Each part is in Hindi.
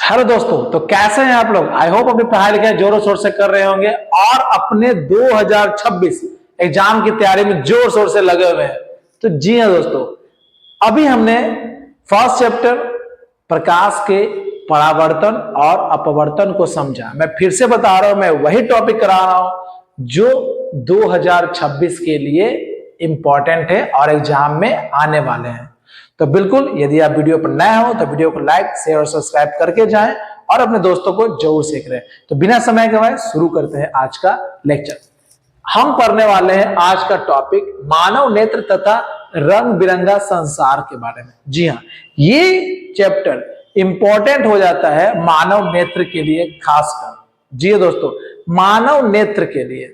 हेलो दोस्तों, तो कैसे हैं आप लोग। आई होप अपनी पढ़ाई लिखाई जोरों शोर से कर रहे होंगे और अपने 2026 एग्जाम की तैयारी में जोर शोर से लगे हुए हैं। तो जी हाँ दोस्तों, अभी हमने फर्स्ट चैप्टर प्रकाश के परावर्तन और अपवर्तन को समझा। मैं फिर से बता रहा हूं, मैं वही टॉपिक करा रहा हूं जो 2026 के लिए इंपॉर्टेंट है और एग्जाम में आने वाले हैं। तो बिल्कुल, यदि आप वीडियो पर नए हो तो वीडियो को लाइक शेयर और सब्सक्राइब करके जाएं और अपने दोस्तों को जरूर सीख रहे हैं। तो बिना समय गवाए शुरू करते हैं आज का लेक्चर। हम पढ़ने वाले हैं आज का टॉपिक मानव नेत्र तथा रंग बिरंगा संसार के बारे में। जी हाँ, ये चैप्टर इंपॉर्टेंट हो जाता है मानव नेत्र के लिए खासकर। जी हाँ दोस्तों, मानव नेत्र के लिए,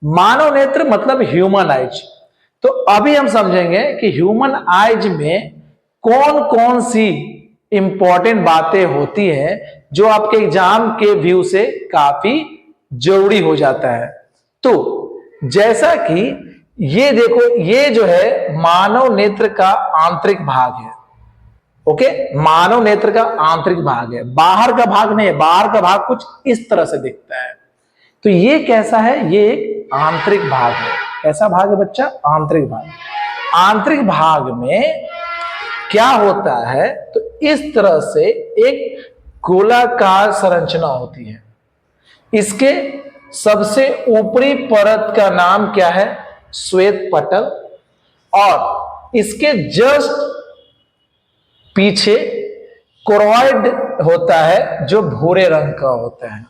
मानव नेत्र मतलब ह्यूमन आइज। तो अभी हम समझेंगे कि ह्यूमन आइज में कौन कौन सी इंपॉर्टेंट बातें होती है जो आपके एग्जाम के व्यू से काफी जरूरी हो जाता है। तो जैसा कि ये देखो, ये जो है मानव नेत्र का आंतरिक भाग है। ओके, मानव नेत्र का आंतरिक भाग है, बाहर का भाग नहीं है। बाहर का भाग कुछ इस तरह से दिखता है। तो ये कैसा है? ये एक आंतरिक भाग है। कैसा भाग है बच्चा? आंतरिक भाग। आंतरिक भाग में क्या होता है? तो इस तरह से एक गोलाकार संरचना होती है। इसके सबसे ऊपरी परत का नाम क्या है? श्वेत पटल। और इसके जस्ट पीछे कोरॉइड होता है जो भूरे रंग का होता है।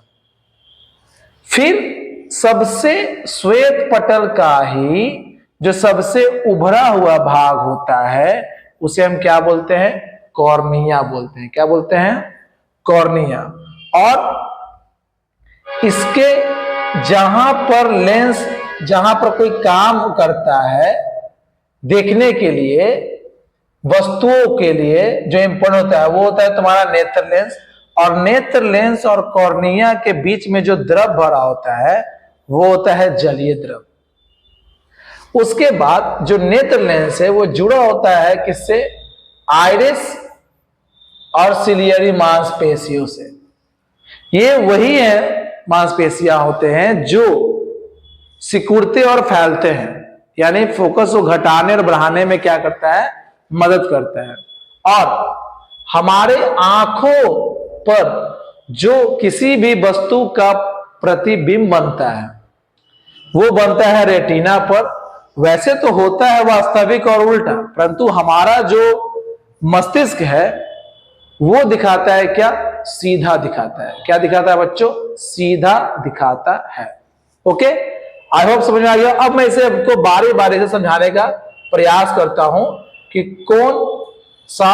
फिर सबसे श्वेत पटल का ही जो सबसे उभरा हुआ भाग होता है उसे हम क्या बोलते हैं? कॉर्निया बोलते हैं। क्या बोलते हैं? कॉर्निया। और इसके जहां पर लेंस, जहां पर कोई काम करता है देखने के लिए, वस्तुओं के लिए जो इंपॉर्टेंट होता है वो होता है तुम्हारा नेत्र लेंस। और नेत्र लेंस और कॉर्निया के बीच में जो द्रव भरा होता है वो होता है जलीय द्रव। उसके बाद जो नेत्र लेंस है वो जुड़ा होता है किससे? आइरिस और सिलियरी मांसपेशियों से। ये वही है मांसपेशियां होते हैं जो सिकुड़ते और फैलते हैं, यानी फोकस को घटाने और बढ़ाने में क्या करता है? मदद करता है। और हमारे आंखों पर जो किसी भी वस्तु का प्रतिबिंब बनता है वो बनता है रेटिना पर। वैसे तो होता है वास्तविक और उल्टा, परंतु हमारा जो मस्तिष्क है वो दिखाता है क्या? सीधा दिखाता है। क्या दिखाता है बच्चों? सीधा दिखाता है। ओके, आई होप समझ में आ गया। अब मैं इसे आपको बारी बारी से समझाने का प्रयास करता हूं कि कौन सा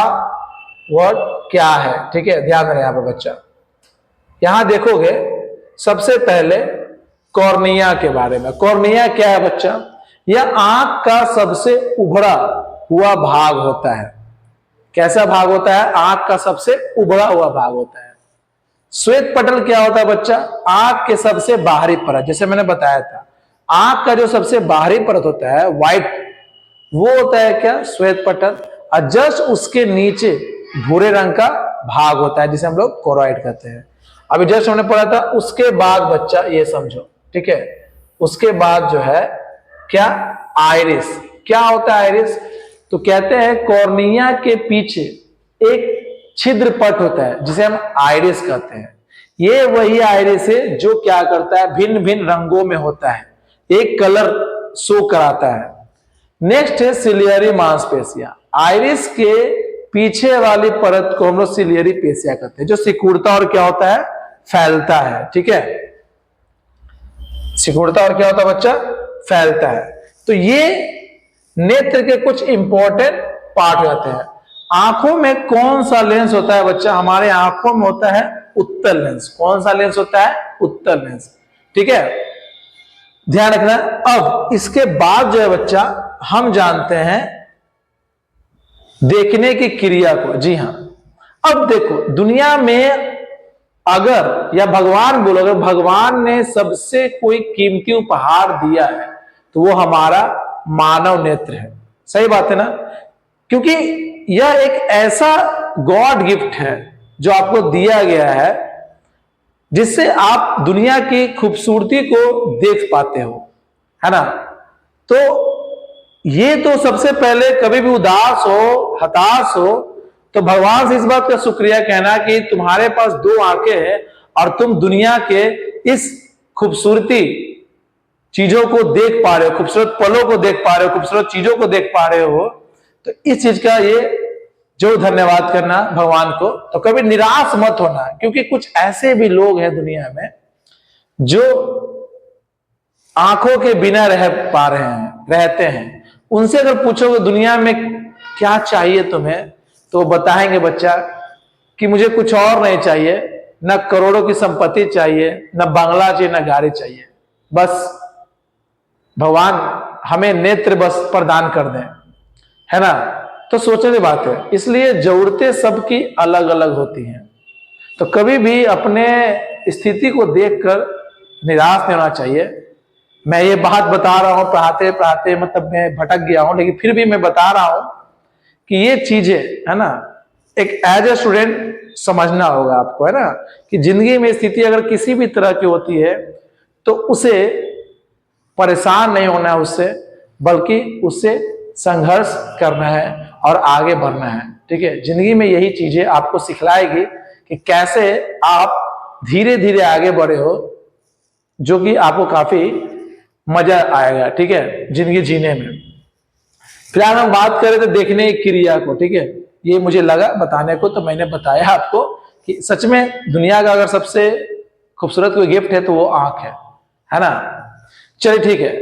वर्ड क्या है। ठीक है, ध्यान रहे यहां पर बच्चा। यहां देखोगे सबसे पहले कॉर्निया के बारे में। कॉर्निया क्या है बच्चा? यह आंख का सबसे उभरा हुआ भाग होता है। कैसा भाग होता है? आंख का सबसे उभरा हुआ भाग होता है। श्वेत पटल क्या होता है बच्चा? आंख के सबसे बाहरी परत। जैसे मैंने बताया था, आंख का जो सबसे बाहरी परत होता है व्हाइट, वो होता है क्या? श्वेत पटल। और जस्ट उसके नीचे भूरे रंग का भाग होता है जिसे हम लोग कोरॉइड कहते हैं। अभी जस्ट हमने पढ़ा था। उसके बाद बच्चा ये समझो, ठीक है, उसके बाद जो है क्या? आइरिस। क्या होता है आइरिस? तो कहते हैं कॉर्निया के पीछे एक छिद्र पट होता है जिसे हम आइरिस कहते हैं। ये वही आइरिस है जो क्या करता है? भिन्न भिन्न रंगों में होता है, एक कलर शो कराता है। नेक्स्ट है सिलियरी मांसपेशियां। आइरिस के पीछे वाली परत को हम लोग सिलियरी पेशिया कहते हैं, जो सिकुड़ता और क्या होता है? फैलता है। ठीक है, सिकुड़ता और क्या होता है बच्चा? फैलता है। तो ये नेत्र के कुछ इंपॉर्टेंट पार्ट रहते हैं। आंखों में कौन सा लेंस होता है बच्चा? हमारे आंखों में होता है उत्तल लेंस। कौन सा लेंस होता है? उत्तल लेंस। ठीक है, ध्यान रखना। अब इसके बाद जो है बच्चा, हम जानते हैं देखने की क्रिया को। जी हां, अब देखो दुनिया में अगर, या भगवान बोलो, अगर भगवान ने सबसे कोई कीमती उपहार दिया है तो वो हमारा मानव नेत्र है। सही बात है ना? क्योंकि यह एक ऐसा गॉड गिफ्ट है जो आपको दिया गया है, जिससे आप दुनिया की खूबसूरती को देख पाते हो, है ना। तो ये तो सबसे पहले कभी भी उदास हो, हताश हो, तो भगवान से इस बात का शुक्रिया कहना कि तुम्हारे पास दो आंखें हैं और तुम दुनिया के इस खूबसूरती चीजों को देख पा रहे हो, खूबसूरत पलों को देख पा रहे हो, खूबसूरत चीजों को देख पा रहे हो। तो इस चीज का ये जो धन्यवाद करना भगवान को। तो कभी निराश मत होना, क्योंकि कुछ ऐसे भी लोग हैं दुनिया में जो आंखों के बिना रह पा रहे हैं, रहते हैं। उनसे अगर पूछोगे दुनिया में क्या चाहिए तुम्हें, तो बताएंगे बच्चा कि मुझे कुछ और नहीं चाहिए, न करोड़ों की संपत्ति चाहिए, न बंगला चाहिए, न गाड़ी चाहिए, बस भगवान हमें नेत्र बस प्रदान कर दें, है ना। तो सोचने की बात है। इसलिए जरूरतें सबकी अलग अलग होती हैं। तो कभी भी अपने स्थिति को देखकर निराश नहीं होना चाहिए। मैं ये बात बता रहा हूं, पढ़ाते पढ़ाते मतलब मैं भटक गया हूं, लेकिन फिर भी मैं बता रहा हूं कि ये चीजें, है ना, एक एज ए स्टूडेंट समझना होगा आपको, है ना, कि जिंदगी में स्थिति अगर किसी भी तरह की होती है तो उसे परेशान नहीं होना है उससे, बल्कि उससे संघर्ष करना है और आगे बढ़ना है। ठीक है, जिंदगी में यही चीजें आपको सिखलाएगी कि कैसे आप धीरे धीरे आगे बढ़े हो, जो कि आपको काफी मजा आएगा। ठीक है, जिंदगी जीने में। फिलहाल हम बात करें तो देखने की क्रिया को। ठीक है, ये मुझे लगा बताने को, तो मैंने बताया आपको कि सच में दुनिया का अगर सबसे खूबसूरत कोई गिफ्ट है तो वो आंख है ना। चलिए ठीक है,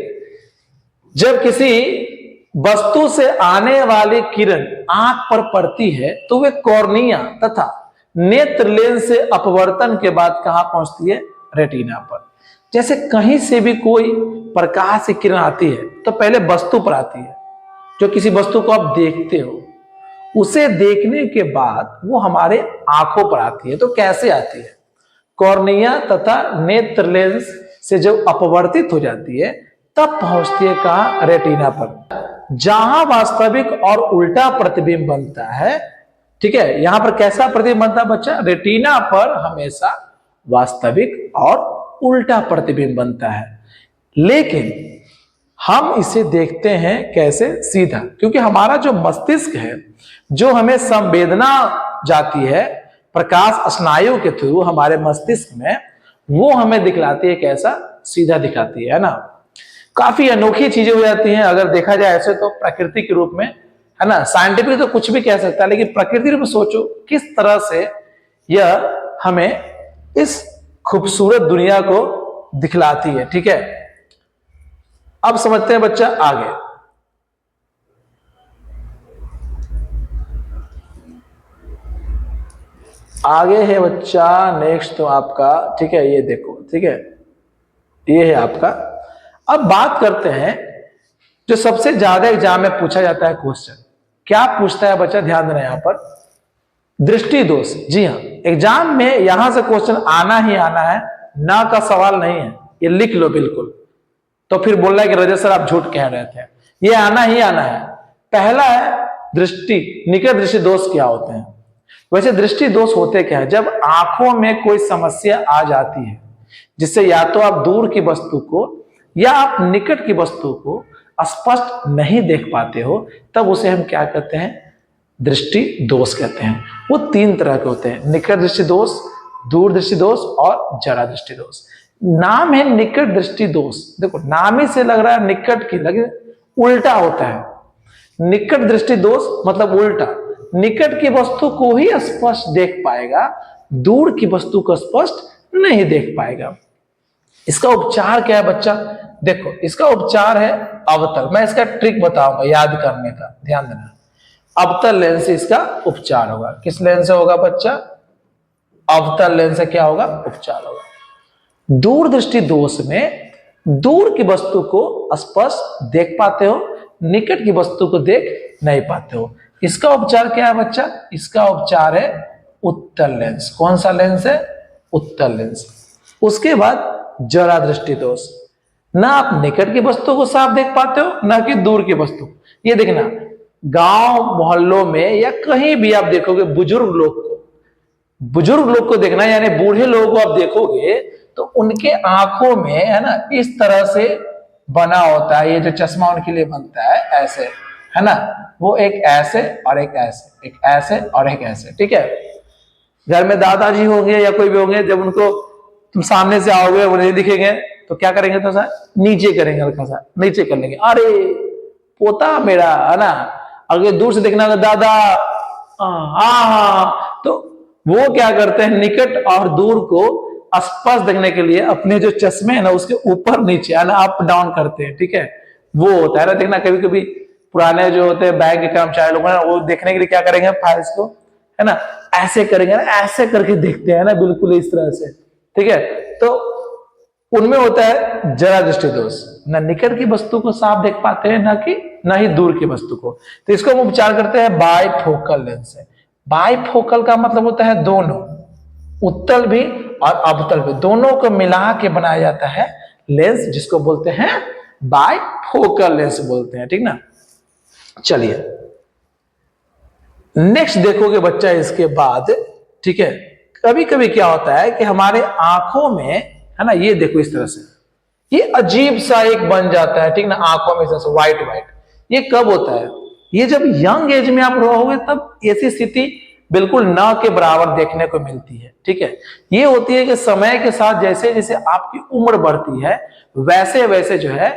जब किसी वस्तु से आने वाली किरण आंख पर पड़ती है तो वे कॉर्निया तथा नेत्र लेंस से अपवर्तन के बाद कहां पहुंचती है? रेटिना पर। जैसे कहीं से भी कोई प्रकाश की किरण आती है तो पहले वस्तु पर आती है, जो किसी वस्तु को आप देखते हो, उसे देखने के बाद वो हमारे आंखों पर आती है। तो कैसे आती है? कॉर्निया तथा नेत्र लेंस से जब अपवर्तित हो जाती है तब पहुंचती है कहां? रेटिना पर, जहां वास्तविक और उल्टा प्रतिबिंब बनता है। ठीक है, यहां पर कैसा प्रतिबिंब बनता है बच्चा? रेटिना पर हमेशा वास्तविक और उल्टा प्रतिबिंब बनता है। लेकिन हम इसे देखते हैं कैसे? सीधा, क्योंकि हमारा जो मस्तिष्क है, जो हमें संवेदना जाती है प्रकाश स्नायु के थ्रू हमारे मस्तिष्क में, वो हमें दिखलाती है कैसा? सीधा दिखाती है ना। काफी अनोखी चीजें हो जाती हैं अगर देखा जाए ऐसे तो, प्रकृति के रूप में, है ना। साइंटिफिक तो कुछ भी कह सकता है, लेकिन प्रकृति रूप में सोचो किस तरह से यह हमें इस खूबसूरत दुनिया को दिखलाती है। ठीक है, अब समझते हैं बच्चा आगे। आगे है बच्चा नेक्स्ट तो आपका, ठीक है, ये देखो, ठीक है, ये है आपका। अब बात करते हैं जो सबसे ज्यादा एग्जाम में पूछा जाता है क्वेश्चन। क्या पूछता है बच्चा? ध्यान देना यहां पर, दृष्टि दोष। जी हाँ, एग्जाम में यहां से क्वेश्चन आना ही आना है, ना का सवाल नहीं है, ये लिख लो बिल्कुल। तो फिर बोल रहा है कि रजत सर आप झूठ कह रहे थे, ये आना ही आना है। पहला है दृष्टि, निकट दृष्टि दोष क्या होते हैं? वैसे दृष्टि दोष होते क्या है? जब आंखों में कोई समस्या आ जाती है, जिससे या तो आप दूर की वस्तु को या आप निकट की वस्तु को स्पष्ट नहीं देख पाते हो, तब उसे हम क्या कहते हैं? दृष्टि दोष कहते हैं। वो तीन तरह के होते हैं, निकट दृष्टि दोष, दूर दृष्टि दोष और जरा दृष्टि दोष। नाम है निकट दृष्टि दोष, देखो नाम ही से लग रहा है निकट की, लगे उल्टा होता है। निकट दृष्टि दोष मतलब उल्टा, निकट की वस्तु को ही स्पष्ट देख पाएगा, दूर की वस्तु को स्पष्ट नहीं देख पाएगा। इसका उपचार क्या है बच्चा? देखो इसका उपचार है अवतल। मैं इसका ट्रिक बताऊंगा याद करने का, ध्यान देना। अवतल लेंस से इसका उपचार होगा। किस लेंस से होगा बच्चा? अवतल लेंस से क्या होगा? उपचार होगा। दूर दृष्टि दोष में दूर की वस्तु को स्पष्ट देख पाते हो, निकट की वस्तु को देख नहीं पाते हो। इसका उपचार क्या है बच्चा? इसका उपचार है उत्तल लेंस। कौन सा लेंस है? उत्तल लेंस। उसके बाद जरा दृष्टि दोष, ना आप निकट की वस्तु को साफ देख पाते हो, ना कि दूर की वस्तु। ये देखना, गांव मोहल्लों में या कहीं भी आप देखोगे बुजुर्ग लोग को बुजुर्ग लोग को देखना, यानी बूढ़े लोगों को आप देखोगे तो उनके आंखों में है ना इस तरह से बना होता है, ये जो चश्मा उनके लिए बनता है ऐसे, है ना, वो एक ऐसे और एक ऐसे, एक ऐसे और एक ऐसे, ठीक है। घर में दादाजी होंगे या कोई भी होंगे, जब उनको तुम सामने से आओगे वो नहीं दिखेंगे तो क्या करेंगे, तो सा नीचे करेंगे, हल्का सा नीचे कर लेंगे, अरे पोता मेरा, है ना। अगर दूर से देखना तो दादा, हाँ, तो वो क्या करते हैं, निकट और दूर को स्पष्ट देखने के लिए अपने जो चश्मे है ना उसके ऊपर नीचे है ना अप डाउन करते हैं, ठीक है। वो होता है ना, देखना कभी कभी पुराने जो होते हैं बैंक के कर्मचारी लोग हैं वो देखने के लिए क्या करेंगे, फाइल्स को है ना ऐसे करेंगे ना, ऐसे करके देखते हैं ना, बिल्कुल इस तरह से, ठीक है। तो उनमें होता है जरा दृष्टि दोष, न निकट की वस्तु को साफ देख पाते हैं न ही दूर की वस्तु को। तो इसको हम उपचार करते हैं बाइफोकल लेंस से। बाइफोकल का मतलब होता है दोनों, उत्तल भी और अवतल भी, दोनों को मिला के बनाया जाता है लेंस, जिसको बोलते हैं बाइफोकल लेंस बोलते हैं, ठीक ना। चलिए नेक्स्ट देखोगे बच्चा इसके बाद, ठीक है। कभी कभी क्या होता है कि हमारे आंखों में है ना, ये देखो इस तरह से ये अजीब सा एक बन जाता है, ठीक ना, आंखों में इस तरह से व्हाइट व्हाइट। ये कब होता है, ये जब यंग एज में आप रहोगे तब ऐसी स्थिति बिल्कुल न के बराबर देखने को मिलती है, ठीक है। ये होती है कि समय के साथ जैसे जैसे आपकी उम्र बढ़ती है वैसे वैसे जो है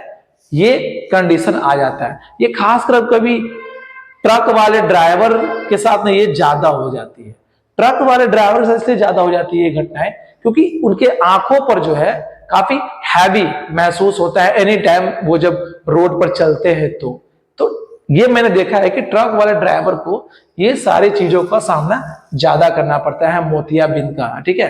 ये कंडीशन आ जाता है। ये खासकर कभी ट्रक वाले ड्राइवर के साथ में ये ज्यादा हो जाती है। ट्रक वाले ड्राइवर से इसलिए ज्यादा हो जाती है ये घटनाएं क्योंकि उनके आंखों पर जो है काफी हैवी महसूस होता है एनी टाइम वो जब रोड पर चलते हैं तो ये मैंने देखा है कि ट्रक वाले ड्राइवर को ये सारी चीजों का सामना ज्यादा करना पड़ता है मोतियाबिंद का, ठीक है।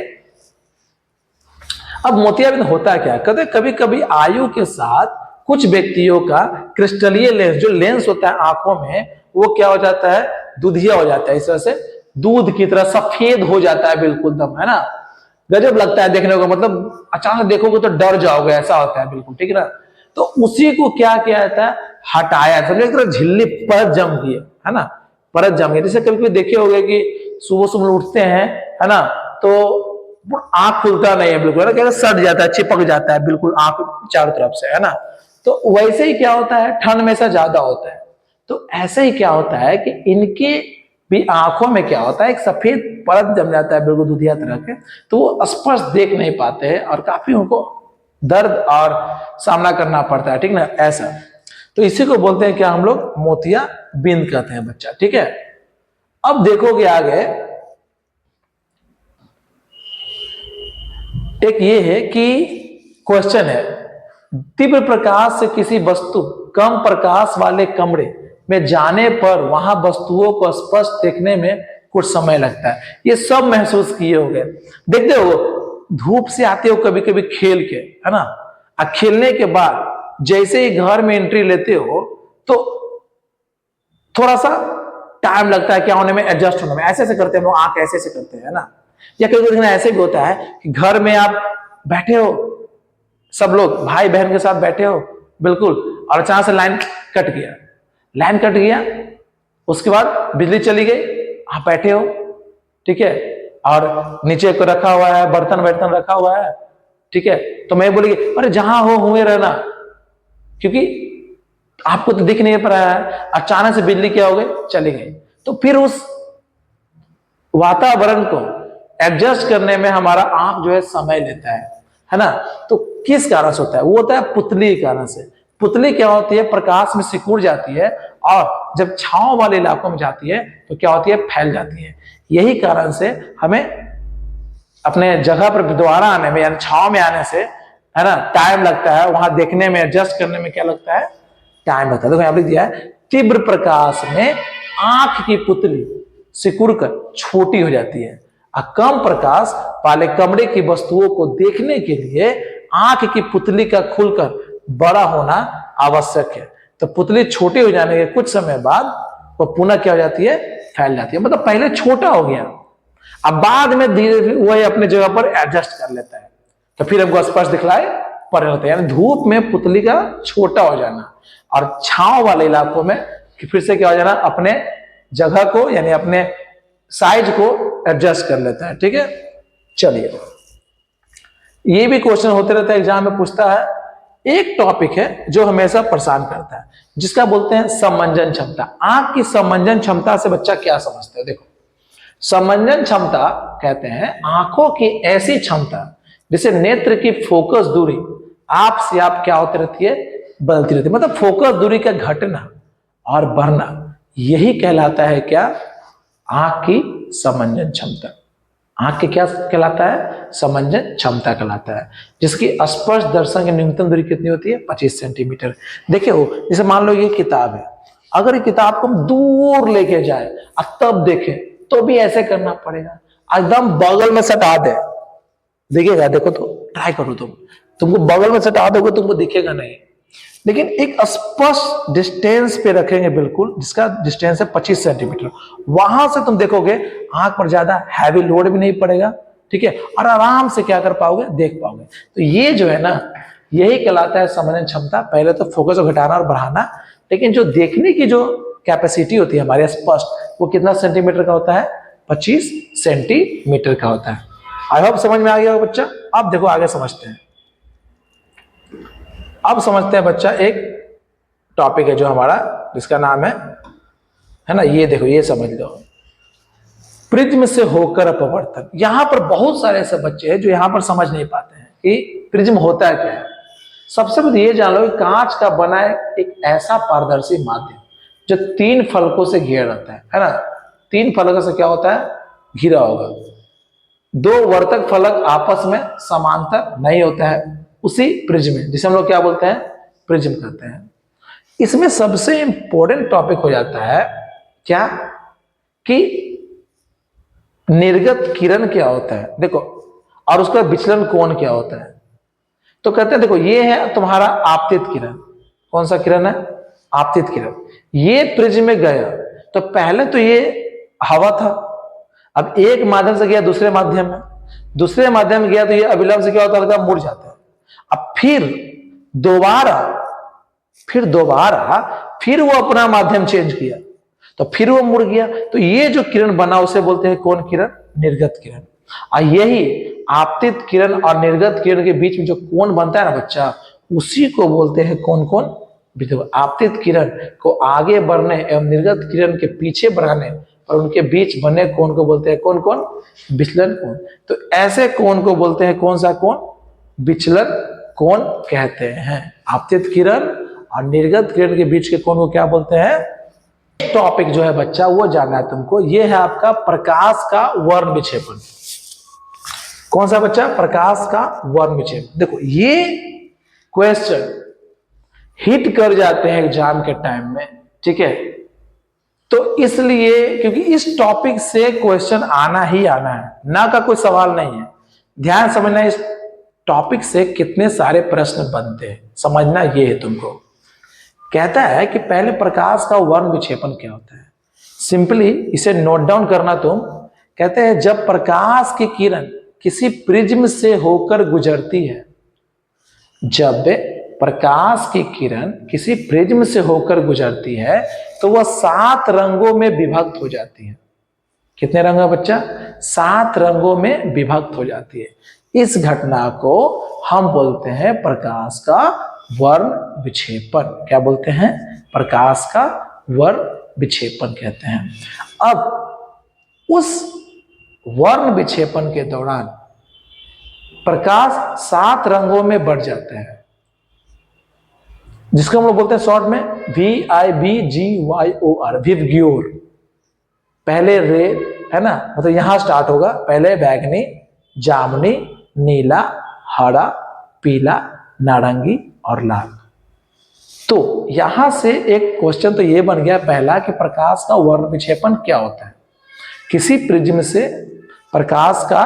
अब मोतियाबिंद होता क्या, कहते कभी कभी आयु के साथ कुछ व्यक्तियों का क्रिस्टलीय लेंस, जो लेंस होता है आंखों में, वो क्या हो जाता है, दूधिया हो जाता है, इस तरह से दूध की तरह सफेद हो जाता है बिल्कुल दम, है ना। गजब लगता है देखने को, मतलब अचानक देखोगे तो डर जाओगे, ऐसा होता है बिल्कुल, ठीक है ना। तो उसी को क्या किया जाता है, हटाया, समझे, एक तरह झिल्ली परत जम गई है ना, परत जम गई। जैसे कभी कभी देखे होंगे कि सुबह सुबह उठते हैं, है ना, तो आंख खुलता नहीं है बिल्कुल, है ना, सट जाता है, चिपक जाता है बिल्कुल आंख चारों तरफ से, है ना। तो वैसे ही क्या होता है, ठंड में ऐसा ज्यादा होता है। तो ऐसे ही क्या होता है कि इनके भी आंखों में क्या होता है, एक सफेद परत जम जाता है बिल्कुल दूधिया तरह के, तो वो स्पष्ट देख नहीं पाते हैं और काफी उनको दर्द और सामना करना पड़ता है, ठीक ना, ऐसा। तो इसी को बोलते हैं क्या हम लोग, मोतियाबिंद कहते हैं बच्चा, ठीक है। अब देखोगे आगे एक ये है कि क्वेश्चन है, तीव्र प्रकाश से किसी वस्तु कम प्रकाश वाले कमरे में जाने पर वहां वस्तुओं को स्पष्ट देखने में कुछ समय लगता है। ये सब महसूस किए होंगे, देखते हो धूप से आते हो कभी कभी खेल के, है ना, और खेलने के बाद जैसे ही घर में एंट्री लेते हो तो थोड़ा सा टाइम लगता है क्या होने में, एडजस्ट होने में, ऐसे ऐसे करते हैं हम लोग, आंख ऐसे ऐसे करते हैं ना। या कभी कभी ऐसे भी होता है कि घर में आप बैठे हो, सब लोग भाई बहन के साथ बैठे हो बिल्कुल, और अचानक से लाइन कट गया, लाइन कट गया, उसके बाद बिजली चली गई, आप बैठे हो, ठीक है, और नीचे को रखा हुआ है, बर्तन बर्तन रखा हुआ है, ठीक है। तो मैं बोलेगी अरे जहां हो हुए रहना, क्योंकि आपको तो दिख नहीं पा रहा है, अचानक से बिजली क्या हो गई, चली गई। तो फिर उस वातावरण को एडजस्ट करने में हमारा आंख जो है समय लेता है ना। तो किस कारण से होता है, वो होता है पुतली के कारण से। पुतली क्या होती है, प्रकाश में सिकुड़ जाती है और जब छांव वाले इलाकों में जाती है तो क्या होती है, फैल जाती है। यही कारण से हमें अपने जगह पर दोबारा आने में, यानी छांव में आने से, है ना, टाइम लगता है, वहां देखने में, एडजस्ट करने में क्या लगता है, टाइम लगता है। देखो यहां लिख दिया है, तीव्र प्रकाश में आंख की पुतली सिकुड़कर छोटी हो जाती है और कम प्रकाश वाले कमरे की वस्तुओं को देखने के लिए आंख की पुतली का खुलकर बड़ा होना आवश्यक है। तो पुतली छोटी हो जाने के कुछ समय बाद वो पुनः क्या हो जाती है, फैल जाती है। मतलब पहले छोटा हो गया, अब बाद में धीरे धीरे वही अपने जगह पर एडजस्ट कर लेता है, तो फिर हमको स्पष्ट दिखलाई पड़ रहा है। यानी धूप में पुतली का छोटा हो जाना और छांव वाले इलाकों में फिर से क्या हो जाना, अपने जगह को यानी अपने साइज को एडजस्ट कर लेते हैं। ठीक है, चलिए, ये भी क्वेश्चन होते रहता है एग्जाम में, पूछता है। एक टॉपिक है जो हमेशा परेशान करता है, जिसका बोलते हैं समंजन क्षमता। आंख की समंजन क्षमता से बच्चा क्या समझते हैं? देखो, समंजन क्षमता कहते हैं आंखों की ऐसी क्षमता जिसे नेत्र की फोकस दूरी आप से आप क्या होती रहती है, बदलती रहती है। मतलब फोकस दूरी का घटना और बढ़ना, यही कहलाता है क्या, आंख की समंजन क्षमता। आंख की क्या कहलाता है, समंजन क्षमता कहलाता है, जिसकी स्पर्श दर्शन की न्यूनतम दूरी कितनी होती है, 25 सेंटीमीटर। देखिए हो, जैसे मान लो ये किताब है, अगर ये किताब को हम दूर लेके जाए और तब देखें तो भी ऐसे करना पड़ेगा, एकदम बगल में सटा दे, दिखेगा? देखो तो ट्राई करो, तुमको बगल में सटा दोगे तुमको दिखेगा नहीं, लेकिन एक स्पष्ट डिस्टेंस पे रखेंगे बिल्कुल, जिसका डिस्टेंस है 25 सेंटीमीटर, वहां से तुम देखोगे आंख पर ज्यादा हैवी लोड भी नहीं पड़ेगा। ठीक है, और आराम से क्या कर पाओगे, देख पाओगे। तो ये जो है ना, यही कहलाता है समंजन क्षमता। पहले तो फोकस को घटाना और बढ़ाना, लेकिन जो देखने की जो कैपेसिटी होती है हमारे स्पष्ट, वो कितना सेंटीमीटर का होता है, 25 सेंटीमीटर का होता है। आई होप समझ में आ गया बच्चा। अब देखो आगे समझते हैं। अब समझते हैं बच्चा, एक टॉपिक है जो हमारा, जिसका नाम है ना, ये देखो, ये समझ लो, प्रिज्म से होकर अपवर्तन। यहां पर बहुत सारे ऐसे बच्चे हैं जो यहां पर समझ नहीं पाते हैं कि प्रिज्म होता है क्या है। सबसे पहले ये जान लो कि कांच का बना एक ऐसा पारदर्शी माध्यम जो 3 फलकों से घिरा रहता है ना। 3 फलकों से क्या होता है, घिरा होगा। 2 वर्तक फलक आपस में समांतर नहीं होता है उसी प्रिज्म में, जिसे हम लोग क्या बोलते हैं, प्रिज्म कहते हैं। इसमें सबसे इंपॉर्टेंट टॉपिक हो जाता है क्या, कि निर्गत किरण क्या होता है, देखो, और उसका विचलन कोण क्या होता है। तो कहते हैं देखो, ये है तुम्हारा आपतित किरण। कौन सा किरण है, आपतित किरण। ये प्रिज्म में गया तो पहले तो ये हवा था, अब एक माध्यम से गया दूसरे माध्यम में, दूसरे माध्यम में गया तो ये अभिलंब से क्या होता है, मुड़ जाता है। अब फिर दोबारा फिर वो अपना माध्यम चेंज किया तो फिर वो मुड़ गया, तो ये जो किरण बना उसे बोलते हैं कौन किरण, निर्गत किरण। और यही आपतित किरण और निर्गत किरण के बीच में जो कोण बनता है ना बच्चा, उसी को बोलते हैं कौन, आपतित किरण को आगे बढ़ने एवं निर्गत किरण के पीछे बढ़ाने और उनके बीच बने कोण को बोलते हैं कौन, विचलन कोण। तो ऐसे कोण को बोलते हैं कौन सा कोण, विचलन कोण कहते हैं। आपतित किरण और निर्गत किरण के बीच के कोण को क्या बोलते हैं। टॉपिक जो है बच्चा वो जानना है तुमको, ये है आपका प्रकाश का वर्ण विक्षेपण। कौन सा बच्चा, प्रकाश का वर्ण विक्षेपण। देखो ये क्वेश्चन हिट कर जाते हैं एग्जाम के टाइम में, ठीक है। तो इसलिए क्योंकि इस टॉपिक से क्वेश्चन आना ही आना है, ना का कोई सवाल नहीं है। ध्यान समझना, इस टॉपिक से कितने सारे प्रश्न बनते हैं, समझना ये है तुमको। कहता है कि पहले प्रकाश का वर्ण विक्षेपण क्या होता है, सिंपली इसे नोट डाउन करना तुम। कहते हैं जब प्रकाश की किरण किसी प्रिज्म से होकर गुजरती है, जब प्रकाश की किरण किसी प्रिज्म से होकर गुजरती है तो वह 7 रंगों में विभक्त हो जाती है। कितने रंग है बच्चा, 7 रंगों में विभक्त हो जाती है। इस घटना को हम बोलते हैं प्रकाश का वर्ण विक्षेपण। क्या बोलते हैं, प्रकाश का वर्ण विक्षेपण कहते हैं। अब उस वर्ण विक्षेपण के दौरान प्रकाश 7 रंगों में बढ़ जाता है, जिसको हम लोग बोलते हैं शॉर्ट में VIBGYOR, विबग्योर। पहले रेड है ना, मतलब यहां स्टार्ट होगा, पहले बैगनी, जामुनी, नीला, हरा, पीला, नारंगी और लाल। तो यहां से एक क्वेश्चन तो ये बन गया पहला कि प्रकाश का वर्ण विक्षेपण क्या होता है। किसी प्रिज्म से प्रकाश का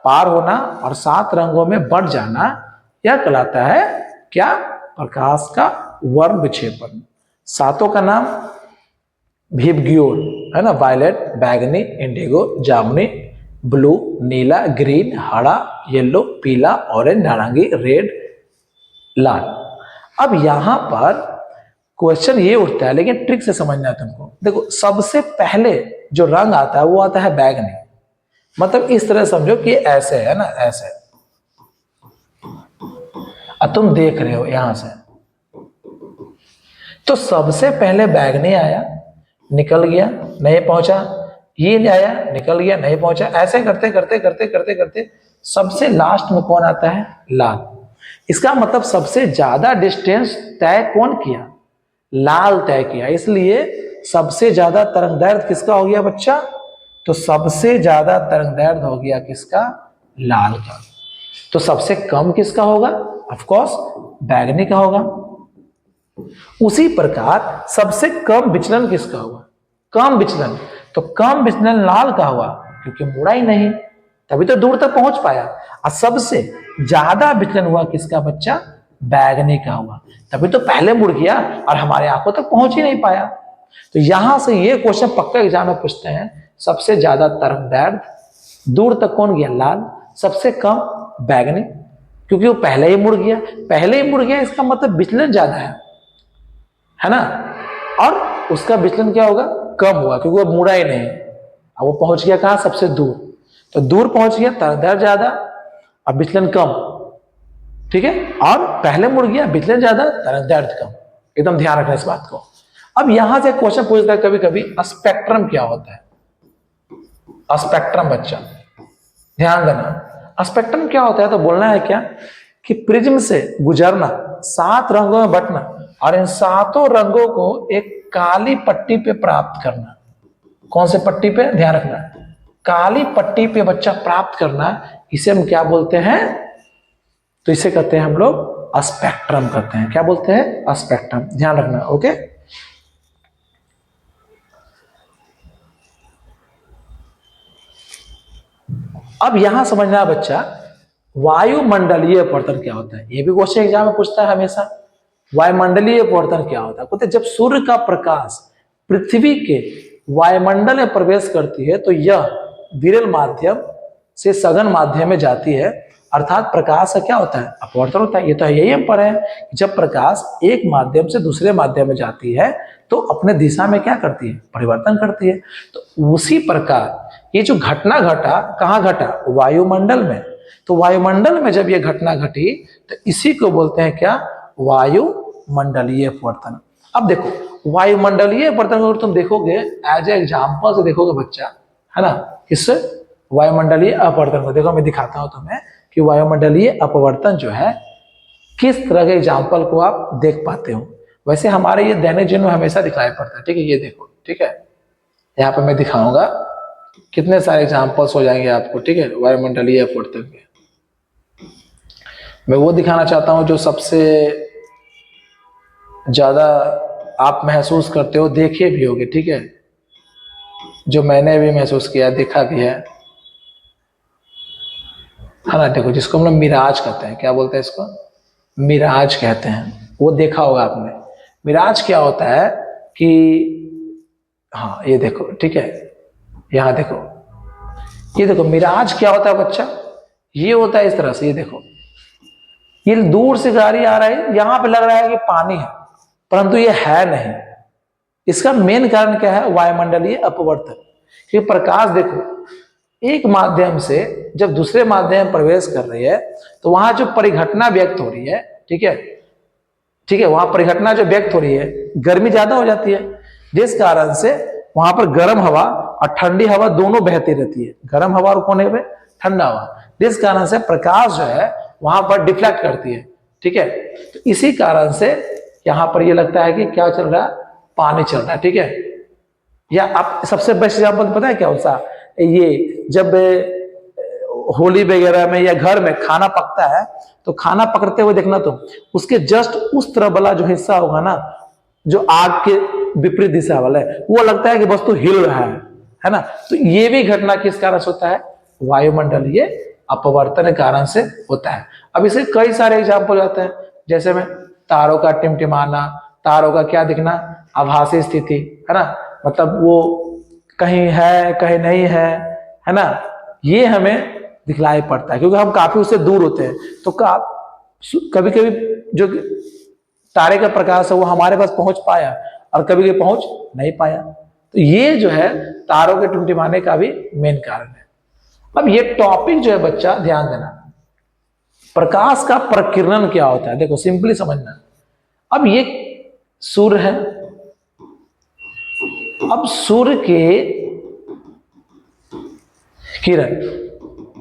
पार होना और 7 रंगों में बढ़ जाना, यह कहलाता है क्या, प्रकाश का वर्ण विक्षेपण। 7 का नाम विबग्योर है ना, वायलेट, बैगनी, इंडिगो, जामुनी, ब्लू, नीला, ग्रीन, हरा, येलो, पीला, ऑरेंज, नारंगी, रेड, लाल। अब यहां पर क्वेश्चन ये उठता है, लेकिन ट्रिक से समझना है तुमको। देखो सबसे पहले जो रंग आता है वो आता है बैगनी। मतलब इस तरह समझो कि ऐसे है ना, ऐसे। अब तुम देख रहे हो यहां से, तो सबसे पहले बैगनी आया, निकल गया, नहीं पहुंचा, ये आया, निकल गया, नहीं पहुंचा, ऐसे करते करते करते करते करते सबसे लास्ट में कौन आता है? लाल। इसका मतलब सबसे ज्यादा डिस्टेंस तय कौन किया? लाल तय किया। इसलिए सबसे ज्यादा तरंगदैर्घ्य किसका हो गया बच्चा? तो सबसे ज्यादा तरंगदैर्घ्य हो गया किसका? लाल का। तो सबसे कम किसका होगा? ऑफ कोर्स बैगनी का होगा। उसी प्रकार सबसे कम विचलन किसका हुआ? कम विचलन, तो कम विचलन लाल का हुआ, क्योंकि मुड़ा ही नहीं, तभी तो दूर तक पहुंच पाया। और सबसे ज्यादा विचलन हुआ किसका बच्चा? बैगनी का हुआ, तभी तो पहले मुड़ गया और हमारे आंखों तक पहुंच ही नहीं पाया। तो यहां से ये क्वेश्चन पक्का एग्जाम में पूछते हैं, सबसे ज्यादा तरंगदैर्घ्य दूर तक कौन गया? लाल। सबसे कम बैगनी, क्योंकि वो पहले ही मुड़ गया। पहले ही मुड़ गया इसका मतलब विचलन ज्यादा है ना, और उसका विचलन क्या होगा? कम हुआ, क्योंकि वो मुड़ा ही नहीं। अब वो पहुंच गया कहां? सबसे दूर। तो दूर पहुंच गया, तरंगदैर्घ्य ज्यादा और विचलन कम, ठीक है। और पहले मुड़ गया, विचलन ज्यादा, तरंगदैर्घ्य कम। एकदम ध्यान रखना इस बात को। अब यहां से क्वेश्चन पूछता है कभी कभी, स्पेक्ट्रम क्या होता है? स्पेक्ट्रम बच्चा ध्यान देना, स्पेक्ट्रम क्या होता है? तो बोलना है क्या कि प्रिज्म से गुजरना, 7 रंगों में बंटना और इन 7 रंगों को एक काली पट्टी पे प्राप्त करना। कौन से पट्टी पे? ध्यान रखना, काली पट्टी पे बच्चा प्राप्त करना, इसे हम क्या बोलते हैं? तो इसे कहते हैं हम लोग स्पेक्ट्रम कहते हैं। क्या बोलते हैं? स्पेक्ट्रम। ध्यान रखना, ओके। अब यहां समझना बच्चा, वायुमंडलीय अपवर्तन क्या होता है? ये भी क्वेश्चन एग्जाम में पूछता है हमेशा। वायुमंडलीय अपवर्तन क्या होता है? कहते जब सूर्य का प्रकाश पृथ्वी के वायुमंडल में प्रवेश करती है तो यह विरल माध्यम से सघन माध्यम में जाती है, अर्थात प्रकाश का क्या होता है? अपवर्तन होता है। ये तो यही हम पढ़े हैं, जब प्रकाश एक माध्यम से दूसरे माध्यम में जाती है तो अपने दिशा में क्या करती है? परिवर्तन करती है। तो उसी प्रकार ये जो घटना घटा, कहाँ घटा? वायुमंडल में। तो वायुमंडल में जब ये घटना घटी तो इसी को बोलते हैं क्या? वायुमंडलीय अपवर्तन। अब देखो, वायुमंडलीय अपवर्तन अगर तुम देखोगे एज ए एग्जाम्पल से देखोगे बच्चा, है ना, किससे? वायुमंडलीय अपवर्तन को देखो, मैं दिखाता हूं तुम्हें कि वायुमंडलीय अपवर्तन जो है किस तरह के एग्जाम्पल को आप देख पाते हो। वैसे हमारे ये दैनिक जीवन में हमेशा दिखाई पड़ता है, ठीक है। ये देखो, ठीक है, यहाँ पे मैं दिखाऊंगा, कितने सारे एग्जाम्पल्स हो जाएंगे आपको, ठीक है, वायुमंडलीय अपवर्तन के। मैं वो दिखाना चाहता हूं जो सबसे ज्यादा आप महसूस करते हो, देखे भी होगे, ठीक है, जो मैंने भी महसूस किया, देखा भी है ना। देखो, जिसको हम लोग मिराज कहते हैं, क्या बोलते हैं इसको? मिराज कहते हैं। वो देखा होगा आपने। मिराज क्या होता है कि, हाँ ये देखो, ठीक है, यहां देखो, ये देखो मिराज क्या होता है बच्चा? ये होता है इस तरह से, ये देखो, ये दूर से गाड़ी आ रहा है, यहां पे लग रहा है कि पानी है, परंतु ये है नहीं। इसका मेन कारण क्या है? वायुमंडलीय अपवर्तन। क्योंकि प्रकाश देखो, एक माध्यम से जब दूसरे माध्यम में प्रवेश कर रही है तो वहां जो परिघटना व्यक्त हो रही है, ठीक है, ठीक है, वहां परिघटना जो व्यक्त हो रही है, गर्मी ज्यादा हो जाती है, जिस कारण से वहां पर गर्म हवा और ठंडी हवा दोनों बहती रहती है। गर्म हवा और कोने पे ठंडा हवा, जिस कारण से प्रकाश जो है वहां पर डिफ्लेक्ट करती है, ठीक है। तो इसी कारण से यहां पर ये लगता है कि क्या चल रहा है? पानी चल रहा है, ठीक है। या आप सबसे बेस्ट एग्जाम्पल पता है क्या होता? ये जब होली वगैरह में या घर में खाना पकता है तो खाना पकड़ते हुए देखना, तो उसके जस्ट उस तरफ वाला जो हिस्सा होगा ना, जो आग के विपरीत दिशा वाला है, वो लगता है कि वस्तु हिल रहा है ना। तो ये भी घटना किस कारण से होता है? वायुमंडलीय अपवर्तन के कारण से होता है। अब इसे कई सारे एग्जाम्पल आते हैं, जैसे में तारों का टिमटिमाना, तारों का क्या दिखना? आभासी स्थिति, है ना, मतलब वो कहीं है कहीं नहीं है ना, ये हमें दिखलाई पड़ता है क्योंकि हम काफी उससे दूर होते हैं। तो कभी कभी जो तारे का प्रकाश है वो हमारे पास पहुंच पाया और कभी कभी पहुंच नहीं पाया। तो ये जो है तारों के टिमटिमाने का भी मेन कारण है। अब ये टॉपिक जो है बच्चा ध्यान देना, प्रकाश का प्रकीर्णन क्या होता है, देखो सिंपली समझना। अब ये सूर्य है, अब सूर्य के किरण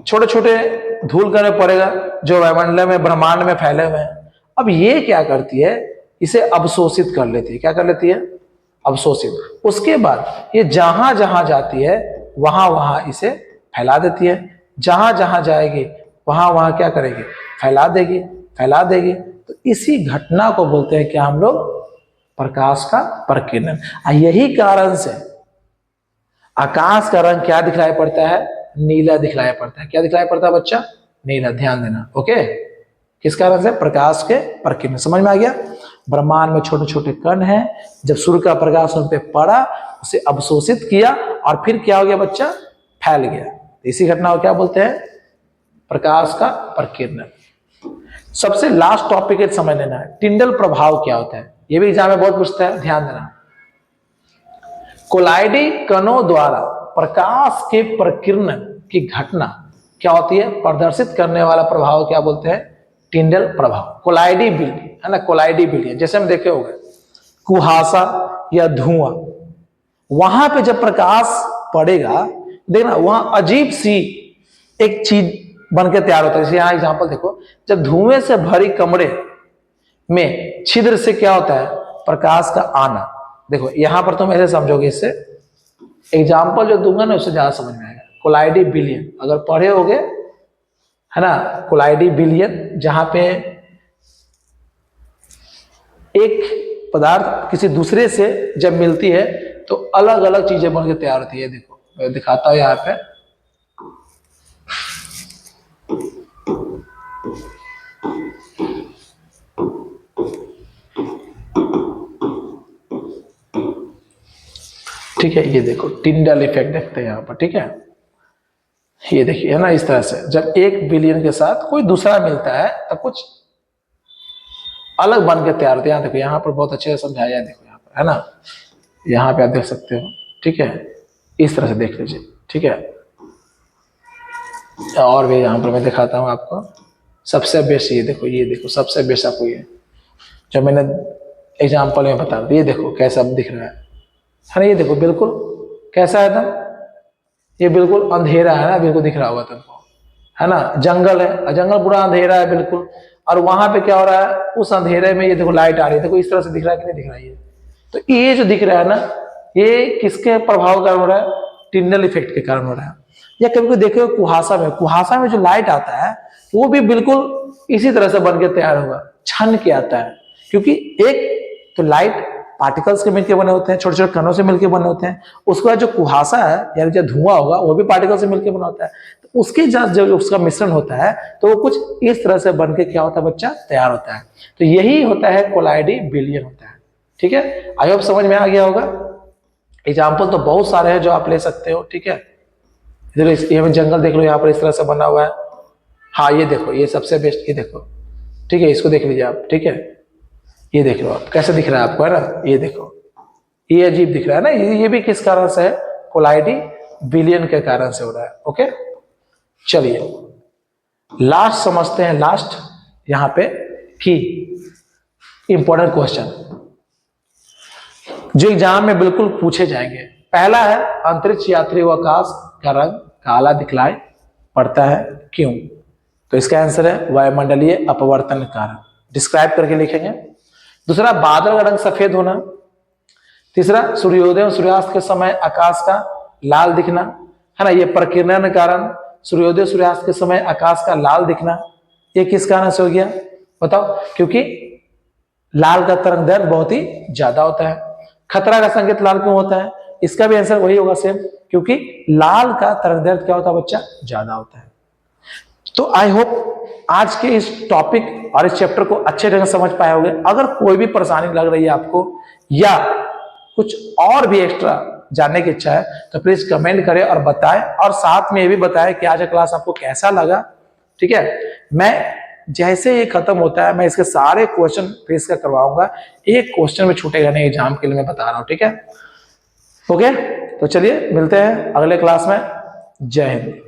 छोटे छोटे धूल कण में पड़ेगा जो वायुमंडल में ब्रह्मांड में फैले हुए हैं। अब ये क्या करती है, इसे अवशोषित कर लेती है। क्या कर लेती है? अवशोषित। उसके बाद ये जहां जहां जाती है वहां वहां इसे फैला देती है। जहां जहां जाएगी वहां वहां क्या करेगी? फैला देगी, फैला देगी। तो इसी घटना को बोलते हैं क्या हम लोग? प्रकाश का प्रकीर्णन। यही कारण से आकाश का रंग क्या दिखलाई पड़ता है? नीला दिखलाई पड़ता है। क्या दिखलाई पड़ता है बच्चा? नीला। ध्यान देना। ओके, किस कारण से? प्रकाश के प्रकीर्णन। समझ में आ गया? ब्रह्मांड में छोटे छोटे कण हैं, जब सूर्य का प्रकाश उन पे पड़ा, उसे अवशोषित किया और फिर क्या हो गया बच्चा? फैल गया। इसी घटना को क्या बोलते हैं? प्रकाश का प्रकीर्णन। सबसे लास्ट टॉपिक है, समझ लेना है, टिंडल प्रभाव क्या होता है। यह भी एग्जाम में बहुत पूछता है, ध्यान देना। कोलाइडी कणों द्वारा प्रकाश के प्रकीर्णन की घटना क्या होती है? प्रदर्शित करने वाला प्रभाव क्या बोलते हैं? टिंडल प्रभाव। कोलाइडी बिल्डिंग है ना, कोलाइडी बिल्डिंग। जैसे हम देखे होंगे कुहासा या धुआं, वहां पे जब प्रकाश पड़ेगा, देखना वहां अजीब सी एक चीज बन के तैयार होता है। जैसे यहां एग्जांपल देखो, जब धुएं से भरी कमरे में छिद्र से क्या होता है? प्रकाश का आना। देखो यहां पर तुम ऐसे समझोगे, इससे एग्जाम्पल जो दूंगा ना उससे ज्यादा समझ में आएगा। कोलाइडी बिलियन अगर पढ़े होगे है ना, कोलाइडी बिलियन, जहां पे एक पदार्थ किसी दूसरे से जब मिलती है तो अलग अलग चीजें बन के तैयार होती है। देखो मैं दिखाता हूं यहां पे, ठीक है। ये देखो टिंडल इफेक्ट देखते हैं यहां पर, ठीक है। ये देखिए है ना, इस तरह से जब एक बिलियन के साथ कोई दूसरा मिलता है तब कुछ अलग बन के तैयार होते हैं। देखो यहाँ पर बहुत अच्छे से समझाया है, देखो यहाँ पर है ना, यहाँ पे आप देख सकते हो, ठीक है। इस तरह से देख लीजिए, ठीक है। और भी यहाँ पर मैं दिखाता हूँ आपको। सबसे बेस्ट ये देखो, ये देखो सबसे बेस्ट आपको ये जो मैंने एग्जाम्पल में बता दिया, ये देखो कैसा दिख रहा है ना। ये देखो बिल्कुल कैसा है एकदम, ये बिल्कुल अंधेरा है ना, बिल्कुल दिख रहा होगा तुमको, है ना। जंगल है, जंगल पूरा अंधेरा है बिल्कुल, और वहां पे क्या हो रहा है? उस अंधेरे में ये देखो लाइट आ रही है। देखो इस तरह से दिख रहा है कि नहीं दिख रहा है? ये तो ये जो दिख रहा है ना, ये किसके प्रभाव के कारण हो रहा है? टिंडल इफेक्ट के कारण हो रहा है। या कभी कोई देखे कुहासा में जो लाइट आता है वो भी बिल्कुल इसी तरह से बन के तैयार होगा, छन के आता है। क्योंकि एक तो लाइट पार्टिकल्स के मिलकर बने होते हैं, छोटे छोटे कणों से मिलकर बने होते हैं। उसके बाद जो कुहासा है यानी जो धुआं होगा वो भी पार्टिकल से मिलकर बना होता है। तो उसके जब उसका मिश्रण होता है तो वो कुछ इस तरह से बन के क्या होता है बच्चा? तैयार होता है। तो यही होता है कोलाइडी बिलियन होता है, ठीक है। आई होप समझ में आ गया होगा। एग्जाम्पल तो बहुत सारे हैं जो आप ले सकते हो, ठीक है। इधर जंगल देख लो, यहाँ पर इस तरह से बना हुआ है। हाँ ये देखो, ये सबसे बेस्ट, ये देखो, ठीक है। इसको देख लीजिए आप, ठीक है। ये देख लो आप, कैसे दिख रहा है आपको, है ना। ये देखो, ये अजीब दिख रहा है ना, ये भी किस कारण से है? कोलाइडी बिलियन के कारण से हो रहा है। ओके, चलिए लास्ट समझते हैं। लास्ट यहां पे की इंपॉर्टेंट क्वेश्चन जो एग्जाम में बिल्कुल पूछे जाएंगे। पहला है, अंतरिक्ष यात्री व आकाश का रंग काला दिखलाई पड़ता है, क्यों? तो इसका आंसर है वायुमंडलीय अपवर्तन के कारण। डिस्क्राइब करके लिखेंगे। दूसरा, बादल का रंग सफेद होना। तीसरा, सूर्योदय और सूर्यास्त के समय आकाश का लाल दिखना, है ना। ये प्रकीर्णन के कारण सूर्योदय सूर्यास्त के समय आकाश का लाल दिखना, ये किस कारण से हो गया बताओ? क्योंकि लाल का तरंग दैर्घ्य बहुत ही ज्यादा होता है। खतरा का संकेत लाल क्यों होता है? इसका भी आंसर वही होगा सेम, क्योंकि लाल का तरंग दैर्घ्य क्या होता है बच्चा? ज्यादा होता है। तो आई होप आज के इस टॉपिक और इस चैप्टर को अच्छे ढंग से समझ पाए होंगे। अगर कोई भी परेशानी लग रही है आपको या कुछ और भी एक्स्ट्रा जानने की इच्छा है तो प्लीज कमेंट करें और बताएं, और साथ में ये भी बताएं कि आज का क्लास आपको कैसा लगा, ठीक है। मैं जैसे ये खत्म होता है मैं इसके सारे क्वेश्चन फेस कर करवाऊंगा, एक क्वेश्चन में छूटेगा नहीं एग्जाम के लिए, मैं बता रहा हूं, ठीक है। ओके, तो चलिए मिलते हैं अगले क्लास में। जय हिंद।